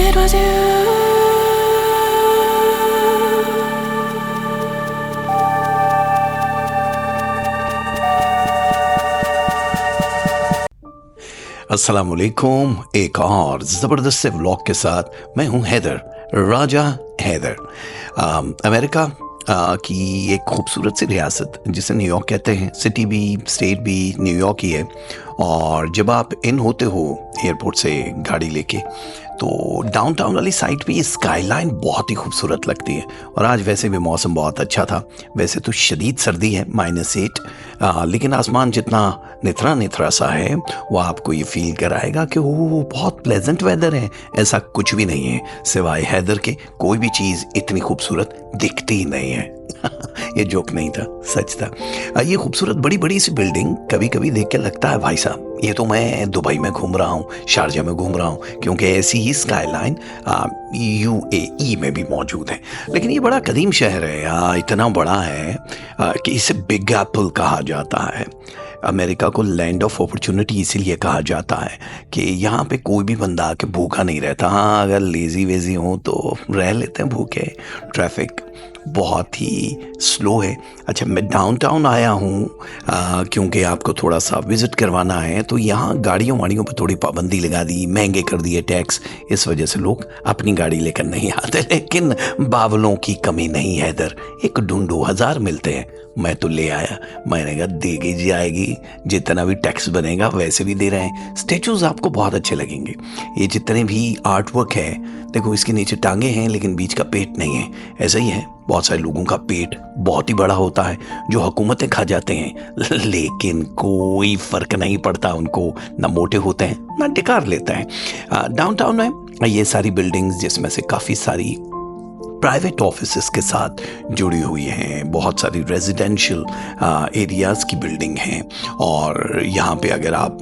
It was you. अस्सलामुअलैकुम। एक और ज़बरदस्त से व्लॉग के साथ मैं हूं हैदर, राजा हैदर। अमेरिका की एक खूबसूरत सी रियासत जिसे न्यूयॉर्क कहते हैं। सिटी भी, स्टेट भी न्यूयॉर्क ही है। और जब आप इन होते हो एयरपोर्ट से गाड़ी लेके, तो डाउनटाउन वाली साइड पे ये स्काईलाइन बहुत ही खूबसूरत लगती है। और आज वैसे भी मौसम बहुत अच्छा था। वैसे तो शदीद सर्दी है, -8, लेकिन आसमान जितना निथरा निथरा सा है वो आपको ये फील कराएगा कि वो बहुत प्लेजेंट वेदर है। ऐसा कुछ भी नहीं है, सिवाय हैदर के कोई भी चीज़ इतनी खूबसूरत दिखती ही नहीं है। ये जोक नहीं था, सच था। ये खूबसूरत बड़ी बड़ी सी बिल्डिंग कभी कभी देख के लगता है भाई साहब ये तो मैं दुबई में घूम रहा हूँ, शारजा में घूम रहा हूँ, क्योंकि ऐसी ही स्काईलाइन UAE में भी मौजूद है। लेकिन ये बड़ा कदीम शहर है, इतना बड़ा है कि इसे बिग एप्पल कहा जाता है। अमेरिका को लैंड ऑफ अपॉर्चुनिटी इसीलिए कहा जाता है कि यहाँ पे कोई भी बंदा आके भूखा नहीं रहता। हाँ, अगर लेज़ी वेज़ी हो तो रह लेते हैं भूखे। ट्रैफिक बहुत ही स्लो है। अच्छा, मैं डाउनटाउन आया हूँ क्योंकि आपको थोड़ा सा विज़िट करवाना है। तो यहाँ गाड़ियों वाड़ियों पर थोड़ी पाबंदी लगा दी, महंगे कर दिए टैक्स। इस वजह से लोग अपनी गाड़ी लेकर नहीं आते। लेकिन बावलों की कमी नहीं है इधर। एक ढूंढो, 1000 मिलते हैं। मैं तो ले आया। मैंने कहा देगी जाएगी, जितना भी टैक्स बनेगा वैसे भी दे रहे हैं। स्टेचूज आपको बहुत अच्छे लगेंगे। ये जितने भी आर्ट वर्क है, देखो इसके नीचे टांगे हैं लेकिन बीच का पेट नहीं है। ऐसा ही है, बहुत सारे लोगों का पेट बहुत ही बड़ा होता है जो हुकूमतें खा जाते हैं, लेकिन कोई फर्क नहीं पड़ता उनको। ना मोटे होते हैं ना डिकार लेते हैं। डाउनटाउन में ये सारी बिल्डिंग्स जिसमें से काफ़ी सारी प्राइवेट ऑफिसेस के साथ जुड़ी हुई हैं, बहुत सारी रेजिडेंशियल एरियाज़ की बिल्डिंग हैं। और यहाँ पे अगर आप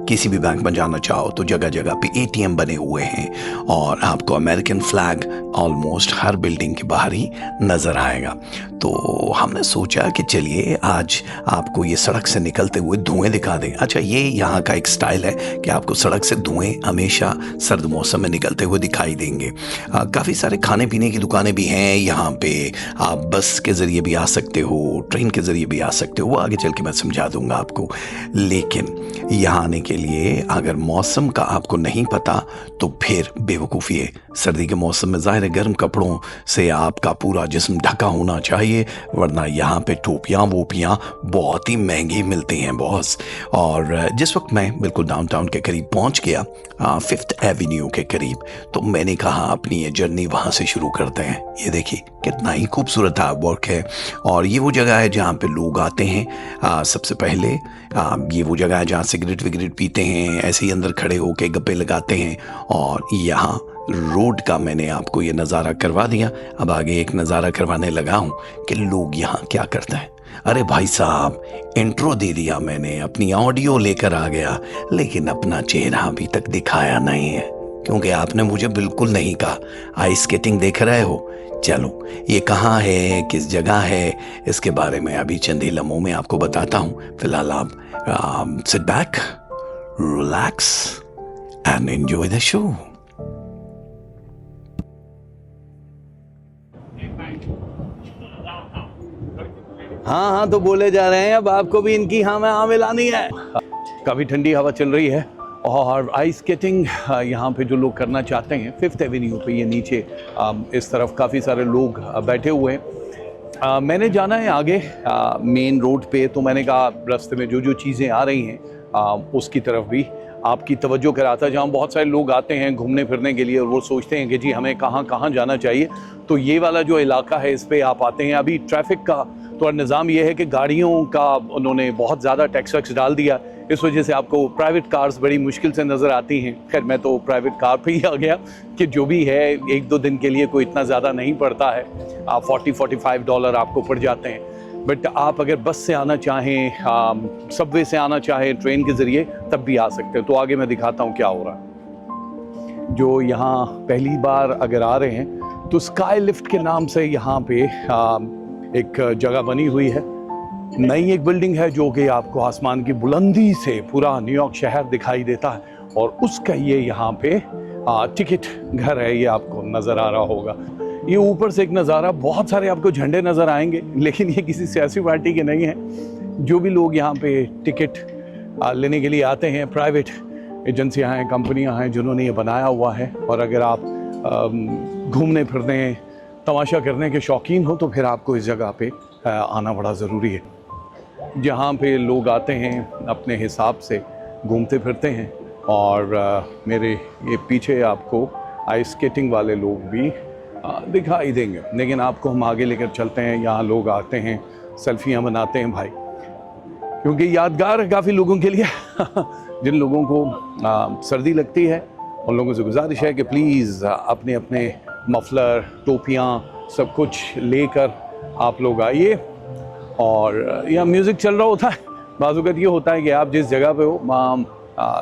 किसी भी बैंक में जाना चाहो तो जगह जगह पे ATM बने हुए हैं और आपको अमेरिकन फ्लैग ऑलमोस्ट हर बिल्डिंग के बाहर ही नज़र आएगा। तो हमने सोचा कि चलिए आज आपको ये सड़क से निकलते हुए धुएं दिखा दें। अच्छा, ये यहाँ का एक स्टाइल है कि आपको सड़क से धुएं हमेशा सर्द मौसम में निकलते हुए दिखाई देंगे। काफ़ी सारे खाने पीने की दुकानें भी हैं यहाँ पे। आप बस के ज़रिए भी आ सकते हो, ट्रेन के ज़रिए भी आ सकते हो, वो आगे चल के मैं समझा दूँगा आपको। लेकिन यहाँ आने के लिए अगर मौसम का आपको नहीं पता तो फिर बेवकूफ़ी है। सर्दी के मौसम में ज़ाहिर है गर्म कपड़ों से आपका पूरा जिस्म ढका होना चाहिए, वरना यहाँ पे टोपियाँ वोपियाँ बहुत ही महंगी मिलती हैं बॉस। और जिस वक्त मैं बिल्कुल डाउनटाउन के करीब पहुँच गया, 5th एवेन्यू के करीब, तो मैंने कहा अपनी ये जर्नी वहाँ से शुरू करते हैं। ये देखिए कितना ही खूबसूरत वर्क है। और ये वो जगह है जहाँ पे लोग आते हैं। सबसे पहले ये वो जगह है जहाँ सिगरेट विगरेट पीते हैं, ऐसे ही अंदर खड़े होके गप्पे लगाते हैं। और यहाँ रोड का मैंने आपको ये नज़ारा करवा दिया। अब आगे एक नज़ारा करवाने लगा हूँ कि लोग यहाँ क्या करते हैं। अरे भाई साहब, इंट्रो दे दिया मैंने, अपनी ऑडियो लेकर आ गया, लेकिन अपना चेहरा अभी तक दिखाया नहीं है, क्योंकि आपने मुझे बिल्कुल नहीं कहा आइस स्केटिंग देख रहे हो। चलो, ये कहाँ है, किस जगह है, इसके बारे में अभी चंद ही लम्हों में आपको बताता हूँ। फिलहाल आप sit back, relax and enjoy the show. हाँ हाँ तो बोले जा रहे हैं, अब आपको भी इनकी हाँ में हाँ मिलानी है। काफ़ी ठंडी हवा चल रही है और आइस स्केटिंग यहाँ पे जो लोग करना चाहते हैं 5th एवेन्यू पे, ये नीचे इस तरफ काफ़ी सारे लोग बैठे हुए हैं। मैंने जाना है आगे मेन रोड पे, तो मैंने कहा रास्ते में जो जो चीज़ें आ रही हैं उसकी तरफ भी आपकी तवज्जो कराता। जहाँ बहुत सारे लोग आते हैं घूमने फिरने के लिए और वो सोचते हैं कि जी हमें कहाँ कहाँ जाना चाहिए, तो ये वाला जो इलाका है इस पे आप आते हैं। अभी ट्रैफिक का तो निज़ाम ये है कि गाड़ियों का उन्होंने बहुत ज़्यादा टैक्स वैक्स डाल दिया, इस वजह से आपको प्राइवेट कार्स बड़ी मुश्किल से नज़र आती हैं। खैर मैं तो प्राइवेट कार पे ही आ गया कि जो भी है 1-2 दिन के लिए कोई इतना ज़्यादा नहीं पड़ता है, $40-45 आपको पड़ जाते हैं। बट आप अगर बस से आना चाहें, सबवे से आना चाहें, ट्रेन के ज़रिए, तब भी आ सकते हैं। तो आगे मैं दिखाता हूँ क्या हो रहा है। जो यहाँ पहली बार अगर आ रहे हैं तो स्काई लिफ्ट के नाम से यहाँ पे एक जगह बनी हुई है। नई एक बिल्डिंग है जो कि आपको आसमान की बुलंदी से पूरा न्यूयॉर्क शहर दिखाई देता है और उसका ये यहाँ पे टिकट घर है, ये आपको नज़र आ रहा होगा। ये ऊपर से एक नज़ारा, बहुत सारे आपको झंडे नज़र आएंगे, लेकिन ये किसी सियासी पार्टी के नहीं हैं। जो भी लोग यहाँ पे टिकट लेने के लिए आते हैं, प्राइवेट एजेंसियाँ हैं, कंपनियाँ हैं जिन्होंने ये बनाया हुआ है। और अगर आप घूमने फिरने, तमाशा करने के शौकीन हो तो फिर आपको इस जगह पे आना बड़ा ज़रूरी है। जहाँ पे लोग आते हैं अपने हिसाब से घूमते फिरते हैं। और मेरे ये पीछे आपको आइस स्केटिंग वाले लोग भी दिखाई देंगे, लेकिन आपको हम आगे लेकर चलते हैं। यहाँ लोग आते हैं, सेल्फियाँ बनाते हैं भाई, क्योंकि यादगार है काफ़ी लोगों के लिए। जिन लोगों को सर्दी लगती है उन लोगों से गुजारिश है कि प्लीज़ अपने अपने मफलर, टोपियाँ सब कुछ लेकर आप लोग आइए। और यहाँ म्यूज़िक चल रहा होता है। बाज़-औक़ात ये होता है कि आप जिस जगह पे हो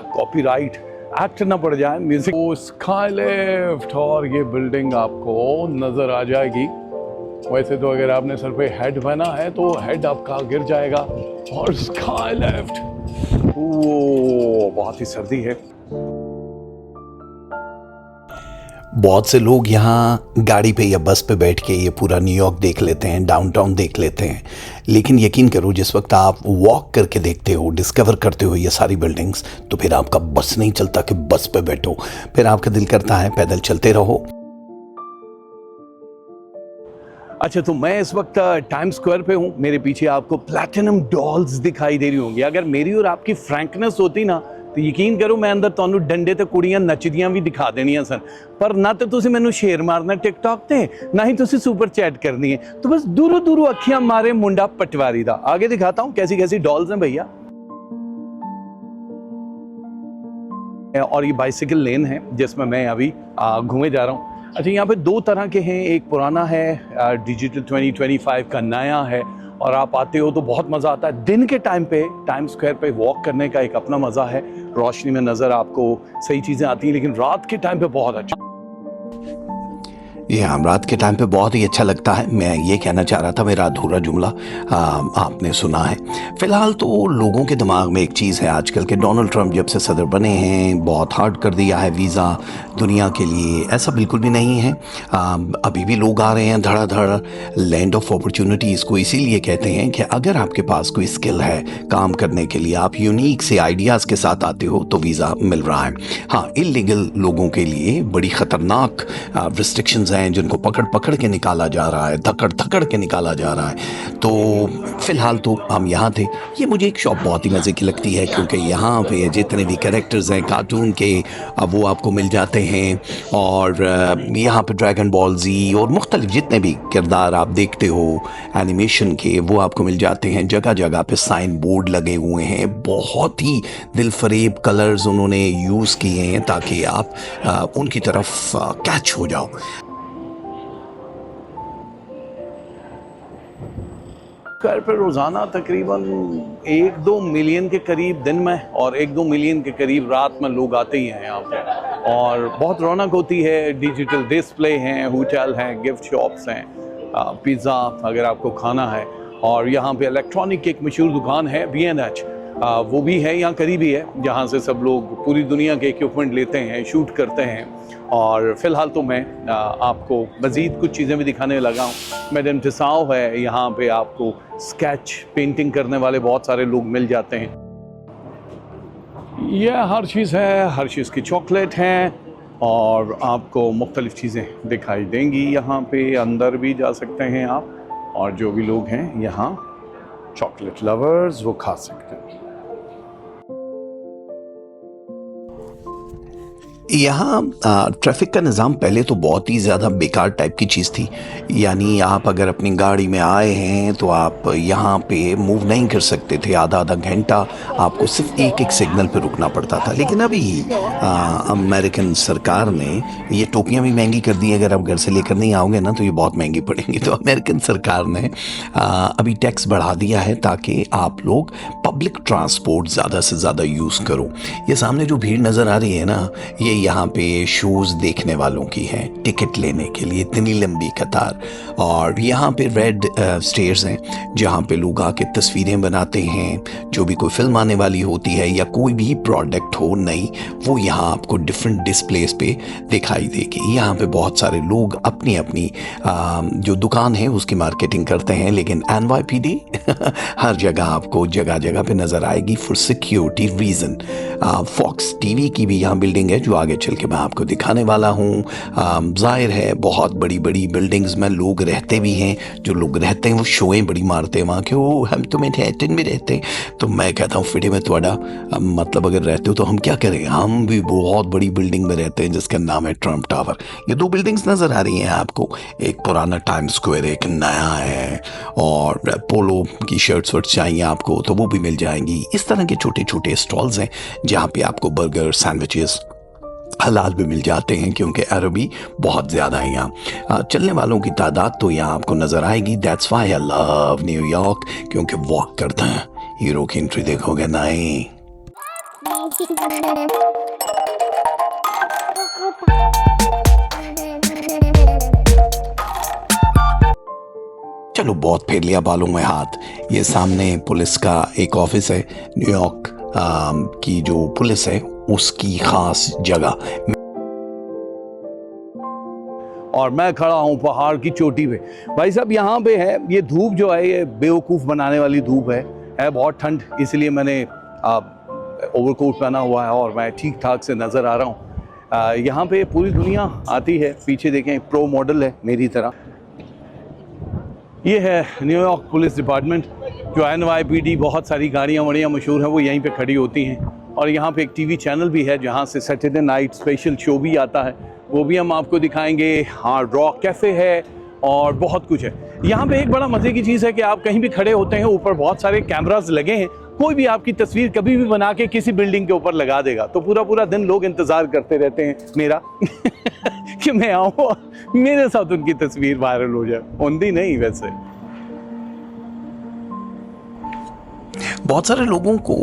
कॉपीराइट एक्ट ना पड़ जाए म्यूज़िक। स्काई लिफ्ट, और ये बिल्डिंग आपको नज़र आ जाएगी। वैसे तो अगर आपने सर पे हेड पहना है तो हेड आपका गिर जाएगा। और स्काई लिफ्ट, वो बहुत ही सर्दी है। बहुत से लोग यहाँ गाड़ी पे या बस पे बैठ के ये पूरा न्यूयॉर्क देख लेते हैं, डाउनटाउन देख लेते हैं। लेकिन यकीन करो, जिस वक्त आप वॉक करके देखते हो, डिस्कवर करते हो ये सारी बिल्डिंग्स, तो फिर आपका बस नहीं चलता कि बस पे बैठो, फिर आपका दिल करता है पैदल चलते रहो। अच्छा, तो मैं इस वक्त टाइम स्क्वायर पे हूँ। मेरे पीछे आपको प्लैटिनम डॉल्स दिखाई दे रही होंगी। अगर मेरी और आपकी फ्रैंकनेस होती ना, तो यकीन करो मैं अंदर ਤੁਹਾਨੂੰ ਡੰਡੇ ਤੇ ਕੁੜੀਆਂ ਨੱਚਦੀਆਂ ਵੀ ਦਿਖਾ ਦੇਣੀਆਂ ਸਨ। ਪਰ ਨਾ ਤਾਂ ਤੁਸੀਂ ਮੈਨੂੰ ਸ਼ੇਰ ਮਾਰਨਾ ਟਿਕਟੌਕ ਤੇ, ना ही तुसी सुपर चैट करनी है। तो बस दूरों दूरों अखियां मारे मुंडा पटवारी दा। आगे दिखाता हूँ कैसी कैसी डॉल्स हैं भैया। और ये बाइसिकल लेन है जिसमें मैं अभी घूमे जा रहा हूँ। अच्छा, यहाँ पे दो तरह के हैं, एक पुराना है डिजिटल 2025 का नया है। और आप आते हो तो बहुत मज़ा आता है। दिन के टाइम पे टाइम स्क्वायर पे वॉक करने का एक अपना मज़ा है। रोशनी में नज़र आपको सही चीज़ें आती हैं, लेकिन रात के टाइम पे बहुत अच्छा। ये रात के टाइम पे बहुत ही अच्छा लगता है। मैं ये कहना चाह रहा था, मेरा अधूरा जुमला आपने सुना है। फिलहाल तो लोगों के दिमाग में एक चीज़ है आजकल के, डोनाल्ड ट्रंप जब से सदर बने हैं बहुत हार्ड कर दिया है वीज़ा दुनिया के लिए। ऐसा बिल्कुल भी नहीं है। अभी भी लोग आ रहे हैं धड़ाधड़। लैंड ऑफ अपॉर्चुनिटीज़ को इसीलिए कहते हैं कि अगर आपके पास कोई स्किल है काम करने के लिए, आप यूनिक से आइडियाज़ के साथ आते हो तो वीज़ा मिल रहा है। हाँ, इलीगल लोगों के लिए बड़ी ख़तरनाक रिस्ट्रिक्शंस हैं जिनको पकड़ पकड़ के निकाला जा रहा है, धकड़ धकड़ के निकाला जा रहा है। तो फिलहाल तो हम यहाँ थे। ये मुझे एक शॉप बहुत ही मज़े की लगती है, क्योंकि यहाँ पे जितने भी कैरेक्टर्स हैं कार्टून के, अब वो आपको मिल जाते हैं। और यहाँ पे ड्रैगन बॉल जी और मुख्तलिफ जितने भी किरदार आप देखते हो एनिमेशन के, वो आपको मिल जाते हैं। जगह जगह पे साइन बोर्ड लगे हुए हैं, बहुत ही दिलफरेब कलर्स उन्होंने यूज़ किए हैं ताकि आप उनकी तरफ कैच हो जाओ। घर पर रोज़ाना तकरीबन 1-2 मिलियन के करीब दिन में और 1-2 मिलियन के करीब रात में लोग आते ही हैं यहाँ पे। और बहुत रौनक होती है। डिजिटल डिस्प्ले हैं, होटल हैं, गिफ्ट शॉप्स हैं, पिज़्ज़ा अगर आपको खाना है। और यहाँ पे इलेक्ट्रॉनिक की एक मशहूर दुकान है B&H, वो भी है यहाँ करीब ही है, जहाँ से सब लोग पूरी दुनिया के इक्विपमेंट लेते हैं, शूट करते हैं। और फ़िलहाल तो मैं आपको मज़ीद कुछ चीज़ें भी दिखाने लगा हूँ। मैडम टिसाओ है, यहाँ पे आपको स्केच पेंटिंग करने वाले बहुत सारे लोग मिल जाते हैं। यह हर चीज़ है, हर चीज़ की चॉकलेट हैं और आपको मुख्तलिफ़ चीज़ें दिखाई देंगी। यहाँ पे अंदर भी जा सकते हैं आप, और जो भी लोग हैं यहाँ चॉकलेट लवर्स वो खा सकते हैं। यहाँ ट्रैफिक का निज़ाम पहले तो बहुत ही ज़्यादा बेकार टाइप की चीज़ थी। यानी आप अगर अपनी गाड़ी में आए हैं तो आप यहाँ पे मूव नहीं कर सकते थे। आधा आधा घंटा आपको सिर्फ एक एक सिग्नल पे रुकना पड़ता था। लेकिन अभी अमेरिकन सरकार ने ये टोपियाँ भी महंगी कर दी। अगर आप घर से लेकर नहीं आओगे ना तो ये बहुत महंगी पड़ेंगी। तो अमेरिकन सरकार ने अभी टैक्स बढ़ा दिया है ताकि आप लोग पब्लिक ट्रांसपोर्ट ज़्यादा से ज़्यादा यूज़ करो। ये सामने जो भीड़ नज़र आ रही है ना, ये यहाँ पे शोज देखने वालों की है, टिकट लेने के लिए इतनी लंबी कतार। और यहाँ पे रेड स्टेयर्स हैं जहाँ पे लोग आके तस्वीरें बनाते हैं। जो भी कोई फिल्म आने वाली होती है या कोई भी प्रोडक्ट हो नई, वो यहाँ आपको डिफरेंट डिस्प्लेस पे दिखाई देगी। यहाँ पे बहुत सारे लोग अपनी अपनी जो दुकान है उसकी मार्केटिंग करते हैं, लेकिन NYPD हर जगह आपको जगह जगह पे नजर आएगी for security reason. Fox TV की भी यहाँ बिल्डिंग है जो आगे चल के मैं आपको दिखाने वाला हूँ। जाहिर है बहुत बड़ी बड़ी बिल्डिंग्स में लोग रहते भी हैं, जो लोग रहते हैं वो शोएं बड़ी मारते हैं वहाँ के, वो हम तो मैनहट्टन में रहते हैं। तो मैं कहता हूँ फिटे में थोड़ा मतलब अगर रहते हो तो हम क्या करें, हम भी बहुत बड़ी बिल्डिंग में रहते हैं जिसका नाम है ट्रम्प टावर। ये दो बिल्डिंग्स नजर आ रही हैं आपको, एक पुराना टाइम स्क्वायर, एक नया है। और पोलो की शर्ट्स वर्ट्स चाहिए आपको तो वो भी मिल जाएंगी। इस तरह के छोटे छोटे स्टॉल्स हैं जहाँ पे आपको बर्गर, सैंडविचेस हलाल भी मिल जाते हैं, क्योंकि अरबी बहुत ज़्यादा है यहाँ। चलने वालों की तादाद तो यहाँ आपको नज़र आएगी। That's why I love New York, क्योंकि वॉक करते हैं। हीरो की एंट्री देखोगे नहीं। चलो बहुत फेर लिया बालों में हाथ। ये सामने पुलिस का एक ऑफिस है, न्यूयॉर्क की जो पुलिस है उसकी खास जगह। और मैं खड़ा हूँ पहाड़ की चोटी पे। भाई साहब यहाँ पे है, ये धूप जो है ये बेवकूफ़ बनाने वाली धूप है बहुत ठंड, इसलिए मैंने ओवरकोट पहना हुआ है और मैं ठीक ठाक से नज़र आ रहा हूँ। यहाँ पे पूरी दुनिया आती है। पीछे देखें, प्रो मॉडल है मेरी तरह। ये है न्यूयॉर्क पुलिस डिपार्टमेंट, जो NYPD, बहुत सारी गाड़ियाँ वाड़ियाँ मशहूर हैं वो यहीं पे खड़ी होती हैं। और यहाँ पे एक TV चैनल भी है जहाँ से सैटरडे नाइट स्पेशल शो भी आता है, वो भी हम आपको दिखाएंगे। हार्ड रॉक कैफ़े है और बहुत कुछ है। यहाँ पे एक बड़ा मज़े की चीज़ है कि आप कहीं भी खड़े होते हैं, ऊपर बहुत सारे कैमरास लगे हैं, कोई भी आपकी तस्वीर कभी भी बना के किसी बिल्डिंग के ऊपर लगा देगा। तो पूरा पूरा दिन लोग इंतज़ार करते रहते हैं मेरा कि मैं आऊँ मेरे साथ उनकी तस्वीर वायरल हो जाए। उनकी नहीं वैसे। बहुत सारे लोगों को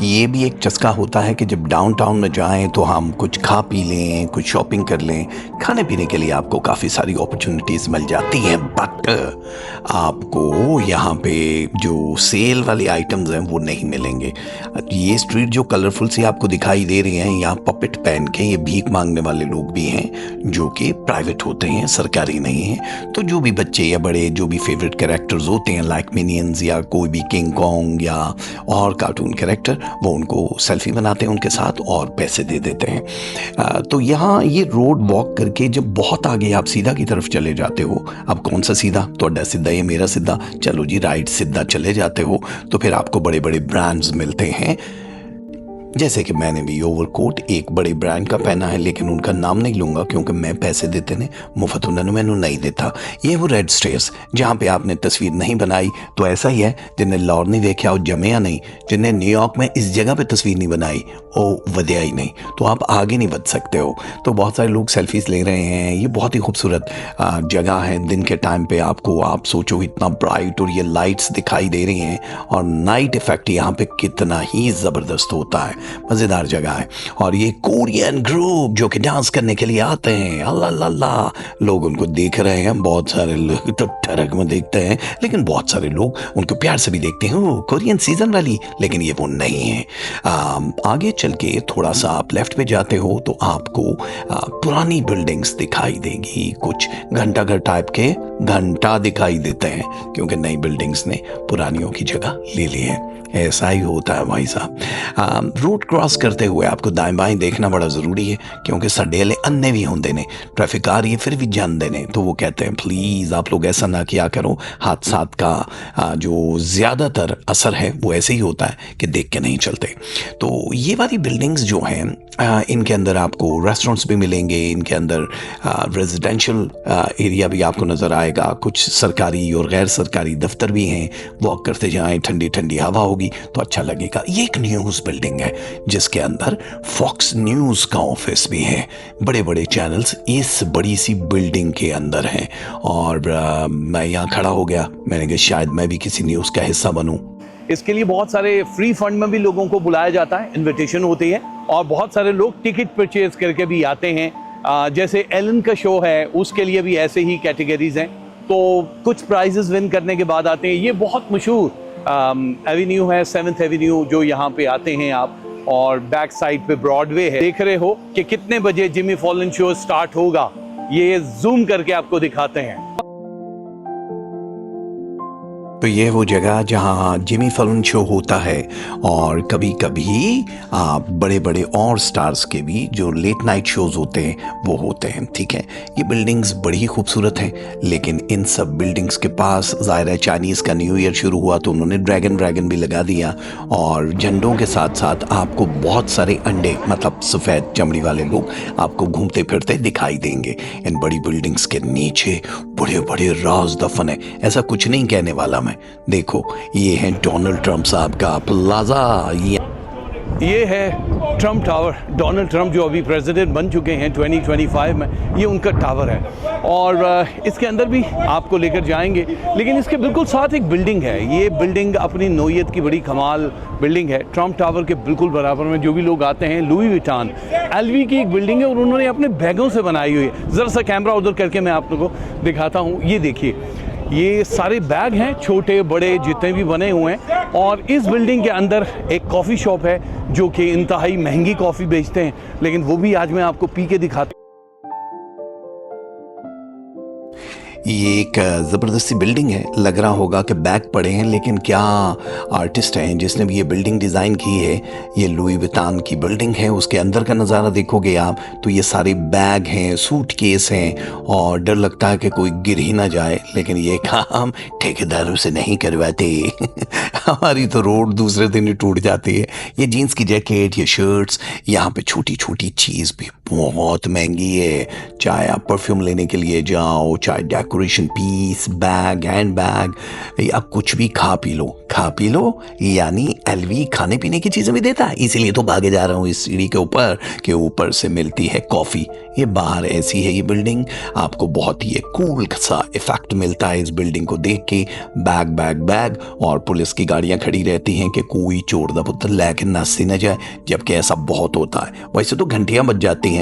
ये भी एक चस्का होता है कि जब डाउनटाउन में जाएं तो हम कुछ खा पी लें, कुछ शॉपिंग कर लें। खाने पीने के लिए आपको काफ़ी सारी अपॉर्चुनिटीज़ मिल जाती हैं, बट आपको यहाँ पे जो सेल वाले आइटम्स हैं वो नहीं मिलेंगे। ये स्ट्रीट जो कलरफुल सी आपको दिखाई दे रही हैं, यहाँ पपेट पहन के ये भीख मांगने वाले लोग भी हैं जो कि प्राइवेट होते हैं, सरकारी नहीं हैं। तो जो भी बच्चे या बड़े जो भी फेवरेट कैरेक्टर्स होते हैं, लाइक मिनियंस या कोई भी किंग कॉन्ग या और कार्टून कैरेक्टर, वो उनको सेल्फी बनाते हैं उनके साथ और पैसे दे देते हैं। तो यहाँ ये रोड वॉक करके जब बहुत आगे आप सीधा की तरफ चले जाते हो, अब कौन सा सीधा, तो सीधा ये मेरा सीधा, चलो जी राइट सीधा चले जाते हो तो फिर आपको बड़े बड़े ब्रांड्स मिलते हैं। जैसे कि मैंने भी ओवरकोट एक बड़े ब्रांड का पहना है, लेकिन उनका नाम नहीं लूँगा क्योंकि मैं पैसे देते ने मुफ्त उन्होंने मैंने नहीं देता। ये वो रेड स्टेयर्स जहाँ पे आपने तस्वीर नहीं बनाई तो ऐसा ही है, जिन्हें लाहौर नहीं देखा और जमिया नहीं, जिन्हें न्यूयॉर्क में इस जगह पे तस्वीर नहीं बनाई ओ वधिया ही नहीं, तो आप आगे नहीं बढ़ सकते हो। तो बहुत सारे लोग सेल्फीज ले रहे हैं। ये बहुत ही खूबसूरत जगह है। दिन के टाइम पे आपको, आप सोचो इतना ब्राइट और ये लाइट्स दिखाई दे रही हैं और नाइट इफेक्ट यहाँ पे कितना ही ज़बरदस्त होता है। मज़ेदार जगह है। और ये कोरियन ग्रुप जो कि डांस करने के लिए आते हैं, अल्लाह अल्लाह, लोग उनको देख रहे हैं। बहुत सारे लोग तो ठरक में देखते हैं, लेकिन बहुत सारे लोग उनको प्यार से भी देखते हैं, वो कोरियन सीजन वाली, लेकिन ये वो नहीं है। आगे चल के थोड़ा सा आप लेफ्ट पे जाते हो तो आपको पुरानी बिल्डिंग्स दिखाई देगी। कुछ घंटा घर टाइप के घंटा दिखाई देते हैं क्योंकि नई बिल्डिंग्स ने पुरानियों की जगह ले ली है। ऐसा ही होता है भाई साहब। रोड क्रॉस करते हुए आपको दाएं बाएं देखना बड़ा ज़रूरी है क्योंकि सडेले अन्ने भी होंगे ने, ट्रैफिक आ रही है फिर भी जानते ने, तो वो कहते हैं प्लीज़ आप लोग ऐसा ना किया करो। हादसात का जो ज़्यादातर असर है वो ऐसे ही होता है कि देख के नहीं चलते। तो ये वाली बिल्डिंग्स जो हैं इनके अंदर आपको रेस्टोरेंट्स भी मिलेंगे, इनके अंदर रेजिडेंशियल एरिया भी आपको नज़र आएगा, कुछ सरकारी और गैर सरकारी दफ्तर भी हैं। वॉक करते जाएं, ठंडी ठंडी हवा होगी तो अच्छा लगेगा। ये एक न्यूज़ बिल्डिंग है जिसके अंदर फॉक्स न्यूज़ का ऑफिस भी है। बड़े बड़े चैनल्स इस बड़ी सी बिल्डिंग के अंदर हैं और मैं यहाँ खड़ा हो गया, मैंने कहा शायद मैं भी किसी न्यूज़ का हिस्सा बनूं। इसके लिए बहुत सारे फ्री फंड में भी लोगों को बुलाया जाता है, इनविटेशन होती है और बहुत सारे लोग टिकट परचेज करके भी आते हैं। जैसे एलन का शो है उसके लिए भी ऐसे ही कैटेगरीज हैं, तो कुछ प्राइजेस विन करने के बाद आते हैं। ये बहुत मशहूर एवेन्यू है, 7th एवेन्यू, जो यहाँ पे आते हैं आप, और बैक साइड पे ब्रॉडवे है। देख रहे हो कि कितने बजे जिमी फॉलन शो स्टार्ट होगा, ये जूम करके आपको दिखाते हैं। तो ये वो जगह जहाँ जिमी फलन शो होता है और कभी कभी आप बड़े बड़े और स्टार्स के भी जो लेट नाइट शोज होते हैं वो होते हैं। ठीक है, ये बिल्डिंग्स बड़ी ही खूबसूरत हैं, लेकिन इन सब बिल्डिंग्स के पास ज़ाहिर है चाइनीज़ का न्यू ईयर शुरू हुआ तो उन्होंने ड्रैगन भी लगा दिया, और झंडों के साथ साथ आपको बहुत सारे अंडे, मतलब सफ़ेद चमड़ी वाले लोग आपको घूमते फिरते दिखाई देंगे। इन बड़ी बिल्डिंग्स के नीचे बड़े बड़े राज दफन है। ऐसा कुछ नहीं कहने वाला मैं। देखो, ये है डोनाल्ड ट्रंप साहब का प्लाजा। ये है ट्रंप टावर। डोनाल्ड ट्रंप जो अभी प्रेसिडेंट बन चुके हैं 2025 में, ये उनका टावर है और इसके अंदर भी आपको लेकर जाएंगे। लेकिन इसके बिल्कुल साथ एक बिल्डिंग है। ये बिल्डिंग अपनी नौयत की बड़ी कमाल बिल्डिंग है। ट्रंप टावर के बिल्कुल बराबर में जो भी लोग आते हैं, लुई विटान एलवी की एक बिल्डिंग है और उन्होंने अपने बैगों से बनाई हुई है। ज़रा सा कैमरा उधर करके मैं आप लोगों को दिखाता हूँ। ये देखिए, ये सारे बैग हैं, छोटे बड़े जितने भी बने हुए हैं। और इस बिल्डिंग के अंदर एक कॉफ़ी शॉप है जो कि इंतहाई महंगी कॉफ़ी बेचते हैं, लेकिन वो भी आज मैं आपको पी के दिखाता हूँ। ये एक ज़बरदस्ती बिल्डिंग है, लग रहा होगा कि बैग पड़े हैं, लेकिन क्या आर्टिस्ट हैं जिसने भी ये बिल्डिंग डिज़ाइन की है। ये लुई विटान की बिल्डिंग है, उसके अंदर का नज़ारा देखोगे आप तो ये सारे बैग हैं, सूटकेस हैं, और डर लगता है कि कोई गिर ही ना जाए। लेकिन ये काम ठेकेदारों से नहीं करवाते हमारी तो रोड दूसरे दिन ही टूट जाती है। ये जीन्स की जैकेट, ये शर्ट्स, यहाँ पे छोटी छोटी चीज़ भी बहुत महंगी है। चाहे आप परफ्यूम लेने के लिए जाओ, चाहे decoration piece, bag, hand bag, या कुछ भी खा पी लो, यानी एलवी खाने पीने की चीज़ें भी देता है। इसीलिए तो भागे जा रहा हूँ इस सीढ़ी के ऊपर कि ऊपर से मिलती है कॉफ़ी। ये बाहर ऐसी है ये बिल्डिंग, आपको बहुत ही कूल सा इफेक्ट मिलता है इस बिल्डिंग को देख के। बैग बैग बैग, और पुलिस की गाड़ियाँ खड़ी रहती हैं कि कोई चोर दा पुत्र लेके नस्सी न जाए, जबकि ऐसा बहुत होता है। वैसे तो घंटियाँ बज जाती हैं।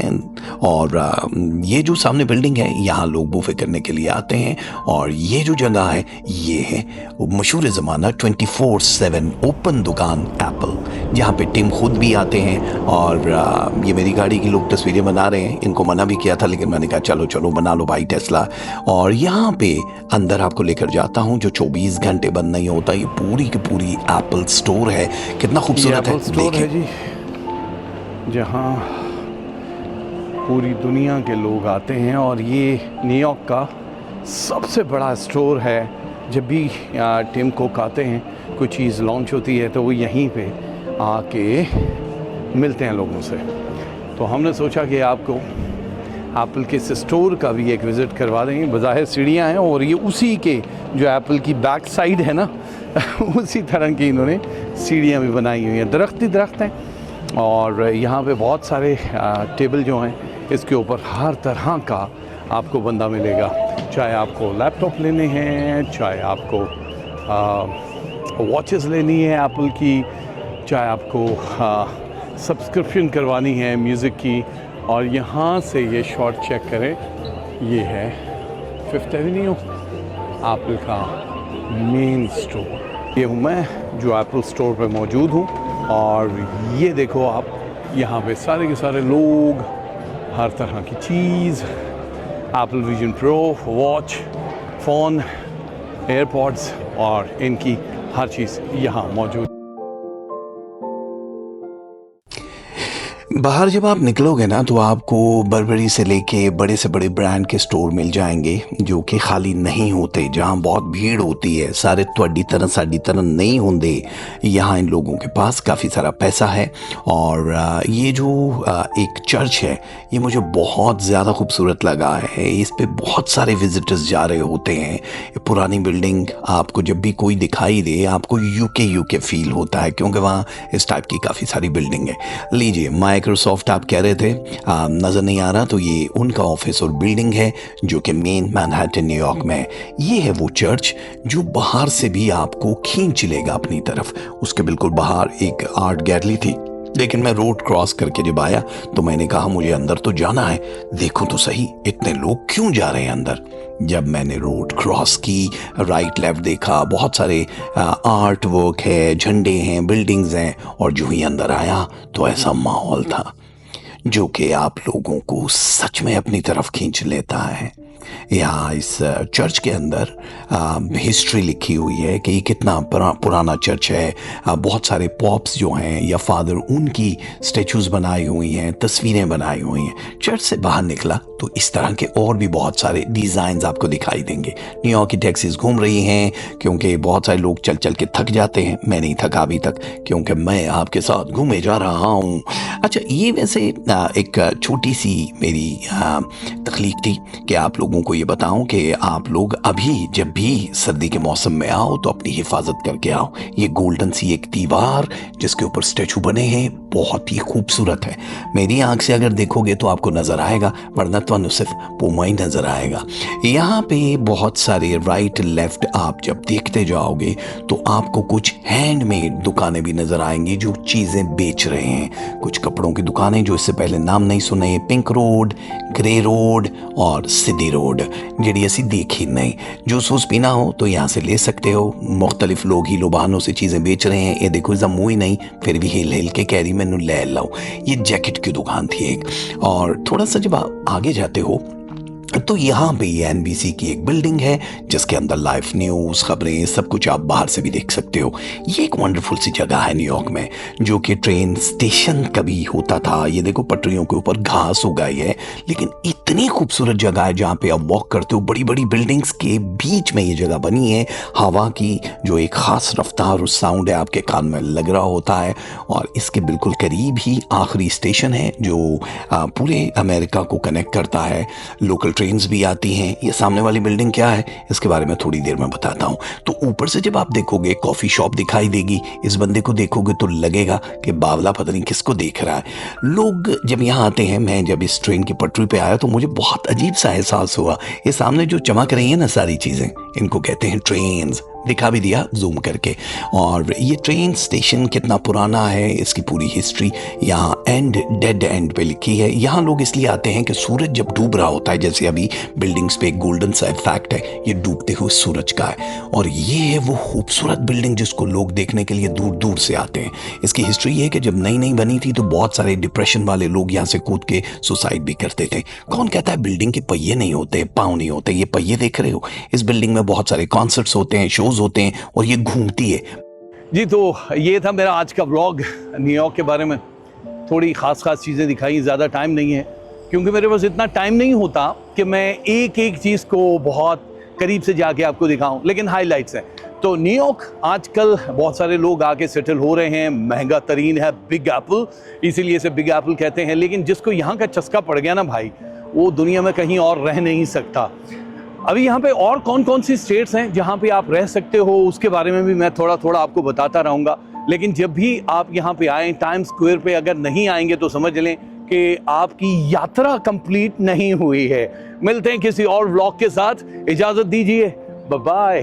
और ये जो सामने बिल्डिंग है, यहाँ लोग बुफे करने के लिए आते हैं। और ये जो जगह है, ये है मशहूर ज़माना 24/7 ओपन दुकान एप्पल, जहाँ पे टिम खुद भी आते हैं। और ये मेरी गाड़ी की लोग तस्वीरें बना रहे हैं। इनको मना भी किया था, लेकिन मैंने कहा चलो चलो बना लो भाई टेस्ला। और यहाँ पे अंदर आपको लेकर जाता हूँ जो 24 घंटे बंद नहीं होता। ये पूरी की पूरी एप्पल स्टोर है। कितना खूबसूरत है, स्टोर है जी, जहाँ पूरी दुनिया के लोग आते हैं। और ये न्यूयॉर्क का सबसे बड़ा स्टोर है। जब भी टिम कुक आते हैं, कोई चीज़ लॉन्च होती है, तो वो यहीं पे आके मिलते हैं लोगों से। तो हमने सोचा कि आपको एप्पल के इस स्टोर का भी एक विज़िट करवा देंगे। बज़ाहिर सीढ़ियाँ हैं और ये उसी के जो एप्पल की बैक साइड है ना उसी तरह की इन्होंने सीढ़ियाँ भी बनाई हुई हैं। दरख्त ही दरख्त हैं। और यहाँ पे बहुत सारे टेबल जो हैं, इसके ऊपर हर तरह का आपको बंदा मिलेगा। चाहे आपको लैपटॉप लेने हैं, चाहे आपको वॉचेस लेनी है एप्पल की, चाहे आपको सब्सक्रिप्शन करवानी है म्यूज़िक की। और यहाँ से ये शॉट चेक करें, ये है 5th एवेन्यू, एप्पल का मेन स्टोर। ये हूँ मैं जो एप्पल स्टोर पे मौजूद हूँ। और ये देखो आप, यहाँ पे सारे के सारे लोग, हर तरह की चीज़, Apple Vision Pro, watch, phone, AirPods और इनकी हर चीज़ यहाँ मौजूद। बाहर जब आप निकलोगे ना तो आपको बर्बरी से लेके बड़े से बड़े ब्रांड के स्टोर मिल जाएंगे जो कि खाली नहीं होते, जहाँ बहुत भीड़ होती है। सारे ਤੁਹਾਡੀ तरह साड़ी तरह नहीं होंगे। यहाँ इन लोगों के पास काफ़ी सारा पैसा है। और ये जो एक चर्च है, ये मुझे बहुत ज़्यादा खूबसूरत लगा है। इस पे बहुत सारे विजिटर्स जा रहे होते हैं। ये पुरानी बिल्डिंग आपको जब भी कोई दिखाई दे, आपको यूके फील होता है, क्योंकि वहाँ इस टाइप की काफ़ी सारी बिल्डिंग है। लीजिए, माइक माइक्रोसॉफ्ट आप कह रहे थे, नज़र नहीं आ रहा, तो ये उनका ऑफिस और बिल्डिंग है जो कि मेन मैनहट्टन न्यूयॉर्क में है। ये है वो चर्च जो बाहर से भी आपको खींच लेगा अपनी तरफ। उसके बिल्कुल बाहर एक आर्ट गैलरी थी, लेकिन मैं रोड क्रॉस करके जब आया तो मैंने कहा मुझे अंदर तो जाना है, देखो तो सही इतने लोग क्यों जा रहे हैं अंदर। जब मैंने रोड क्रॉस की, राइट लेफ्ट देखा, बहुत सारे आर्ट वर्क है, झंडे हैं, बिल्डिंग्स हैं, और जो ही अंदर आया तो ऐसा माहौल था जो कि आप लोगों को सच में अपनी तरफ खींच लेता है। यहाँ इस चर्च के अंदर हिस्ट्री लिखी हुई है कि ये कितना पुराना चर्च है। बहुत सारे पॉप्स जो हैं या फादर, उनकी स्टेचूज बनाई हुई हैं, तस्वीरें बनाई हुई हैं। चर्च से बाहर निकला तो इस तरह के और भी बहुत सारे डिज़ाइंस आपको दिखाई देंगे। न्यूयॉर्क की टैक्सीज घूम रही हैं क्योंकि बहुत सारे लोग चल चल के थक जाते हैं। मैं नहीं थका अभी तक क्योंकि मैं आपके साथ घूमे जा रहा हूँ। अच्छा, ये वैसे एक छोटी सी मेरी तख्लीक थी कि आप लोगों को ये बताऊं कि आप लोग अभी जब भी सर्दी के मौसम में आओ तो अपनी हिफाजत करके आओ। ये गोल्डन सी एक दीवार जिसके ऊपर स्टैचू बने हैं बहुत ही खूबसूरत है। मेरी आंख से अगर देखोगे तो आपको नजर आएगा, वरना तो सिर्फ पुमा ही नजर आएगा। यहाँ पे बहुत सारे राइट लेफ्ट आप जब देखते जाओगे तो आपको कुछ हैंडमेड दुकानें भी नजर आएंगी जो चीजें बेच रहे हैं। कुछ कपड़ों की दुकानें जो इससे पहले नाम नहीं सुने, पिंक रोड, ग्रे रोड और सिटी रोड, जड़ी ऐसी देखी नहीं। जो सूस पीना हो तो यहाँ से ले सकते हो। मुख्तलिफ लोग ही बहानों से चीज़ें बेच रहे हैं। ये देखो जम्मू ही नहीं, फिर भी हिल हिल के कैरी मैनू ले लाओ। ये जैकेट की दुकान थी एक। और थोड़ा सा जब आगे जाते हो तो यहाँ पे एनबीसी की एक बिल्डिंग है जिसके अंदर लाइव न्यूज़, खबरें, सब कुछ आप बाहर से भी देख सकते हो। ये एक वंडरफुल सी जगह है न्यूयॉर्क में, जो कि ट्रेन स्टेशन कभी होता था। ये देखो पटरियों के ऊपर घास उगाई है, लेकिन इतनी खूबसूरत जगह है जहाँ पे आप वॉक करते हो। बड़ी बड़ी बिल्डिंग्स के बीच में ये जगह बनी है। हवा की जो एक खास रफ्तार और साउंड है आपके कान में लग रहा होता है। और इसके बिल्कुल करीब ही आखिरी स्टेशन है जो पूरे अमेरिका को कनेक्ट करता है। लोकल ट्रेन्स भी आती हैं। ये सामने वाली बिल्डिंग क्या है इसके बारे में थोड़ी देर में बताता हूँ। तो ऊपर से जब आप देखोगे कॉफ़ी शॉप दिखाई देगी। इस बंदे को देखोगे तो लगेगा कि बावला पता नहीं किसको देख रहा है। लोग जब यहाँ आते हैं, मैं जब इस ट्रेन की पटरी पे आया तो मुझे बहुत अजीब सा एहसास हुआ। ये सामने जो चमक रही है ना सारी चीज़ें, इनको कहते हैं ट्रेन्स। दिखा भी दिया जूम करके। और ये ट्रेन स्टेशन कितना पुराना है, इसकी पूरी हिस्ट्री यहाँ एंड डेड एंड पे लिखी है। यहाँ लोग इसलिए आते हैं कि सूरज जब डूब रहा होता है, जैसे अभी बिल्डिंग्स पे एक गोल्डन सा इफेक्ट है, ये डूबते हुए सूरज का है। और ये है वो खूबसूरत बिल्डिंग जिसको लोग देखने के लिए दूर दूर से आते हैं। इसकी हिस्ट्री ये है कि जब नई नई बनी थी तो बहुत सारे डिप्रेशन वाले लोग यहाँ से कूद के सुसाइड भी करते थे। कौन कहता है बिल्डिंग के पहिए नहीं होते, पाँव नहीं होते? ये पहिए देख रहे हो, इस बिल्डिंग में बहुत सारे कॉन्सर्ट्स होते हैं, शोज होते हैं और ये घूमती है। जी, तो ये था मेरा आज का व्लॉग न्यूयॉर्क के बारे में। थोड़ी खास चीज़ें दिखाई, ज़्यादा टाइम नहीं है क्योंकि मेरे पास इतना टाइम नहीं होता कि मैं एक एक चीज़ को बहुत करीब से जाके आपको दिखाऊं, लेकिन हाइलाइट्स हैं। तो न्यूयॉर्क आजकल बहुत सारे लोग आके सेटल हो रहे हैं। महंगा तरीन है बिग एप्पल, इसीलिए इसे बिग एप्पल कहते हैं। लेकिन जिसको यहाँ का चस्का पड़ गया ना भाई, वो दुनिया में कहीं और रह नहीं सकता। अभी यहाँ पे और कौन कौन सी स्टेट्स हैं जहाँ पे आप रह सकते हो, उसके बारे में भी मैं थोड़ा थोड़ा आपको बताता रहूँगा। लेकिन जब भी आप यहाँ पे आएँ, टाइम्स स्क्वायर पे अगर नहीं आएंगे तो समझ लें कि आपकी यात्रा कंप्लीट नहीं हुई है। मिलते हैं किसी और व्लॉग के साथ, इजाज़त दीजिए, बाय बाय।